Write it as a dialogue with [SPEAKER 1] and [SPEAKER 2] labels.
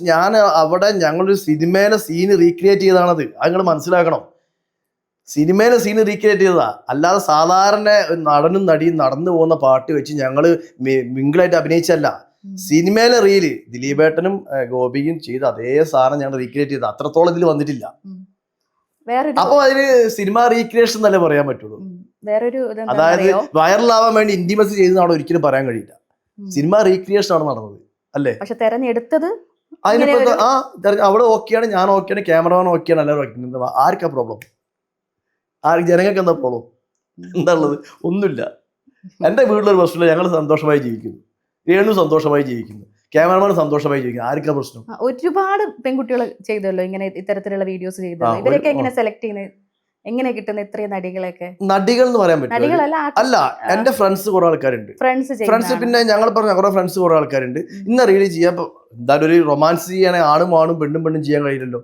[SPEAKER 1] ഞാൻ അവിടെ ഞങ്ങളൊരു സിനിമയിലെ സീന് റീക്രിയേറ്റ് ചെയ്തതാണത്. അത് നിങ്ങൾ മനസ്സിലാക്കണം. സിനിമയിലെ സീന് റീക്രിയേറ്റ് ചെയ്തതാ. അല്ലാതെ സാധാരണ നടനും നടിയും നടന്നു പോകുന്ന പാട്ട് വെച്ച് ഞങ്ങള് മിങ്കിളായിട്ട് അഭിനയിച്ചല്ല. സിനിമയിലെ റീല് ദിലീപേട്ടനും ഗോപിയും ചെയ്ത് അതേ സാധനം ഞങ്ങൾ റീക്രിയേറ്റ് ചെയ്ത. അത്രത്തോളം ഇതിൽ വന്നിട്ടില്ല. അപ്പൊ അതിന് സിനിമ റീക്രിയേഷൻ എന്നല്ലേ പറയാൻ പറ്റുള്ളൂ. അതായത് വൈറലാവാൻ വേണ്ടി ഇന്റിമസി ചെയ്തതാണ് ഒരിക്കലും പറയാൻ കഴിയില്ല. സിനിമ റീക്രിയേഷൻ ആണ് നടന്നത് അല്ലേ?
[SPEAKER 2] പക്ഷെ തെരഞ്ഞെടുത്തത്
[SPEAKER 1] അതിനിപ്പോ അവിടെ ഓക്കെയാണ്, ഞാൻ ഓക്കെയാണ്, ക്യാമറമാൻ ഓക്കെയാണ്, എല്ലാവരും ആർക്കാ പ്രോബ്ലം? ജനങ്ങൾക്ക് എന്താ പ്രോബ്ലം? എന്താ ഉള്ളത്? ഒന്നുമില്ല. എന്റെ വീട്ടിലൊരു പ്രശ്നമില്ല. ഞങ്ങൾ സന്തോഷമായി ജീവിക്കുന്നു. രേണു സന്തോഷമായി ജീവിക്കുന്നു. ക്യാമറമാൻ സന്തോഷമായി ജീവിക്കുന്നു. ആർക്കാ പ്രശ്നം?
[SPEAKER 2] ഒരുപാട് പെൺകുട്ടികൾ ചെയ്തല്ലോ ഇങ്ങനെ ഇത്തരത്തിലുള്ള വീഡിയോസ് ചെയ്തല്ലോ. ഇവരൊക്കെ എങ്ങനെ സെലക്ട് ചെയ്യുന്നത്? എങ്ങനെ കിട്ടുന്ന ഇത്രയും നടികളൊക്കെ?
[SPEAKER 1] നടികൾ എന്ന് പറയാൻ പറ്റില്ല. അല്ല, എന്റെ ഫ്രണ്ട്സ് കുറെ ആൾക്കാരുണ്ട്. ഫ്രണ്ട്സ് പിന്നെ ഞങ്ങൾ പറഞ്ഞ കുറെ ഫ്രണ്ട്സ് കുറെ ആൾക്കാരുണ്ട്. ഇന്ന റീല് ചെയ്യാൻ എന്തായാലും ഒരു റൊമാൻസ് ചെയ്യാൻ ആണും പെണ്ണും ചെയ്യാൻ കഴിയില്ലല്ലോ.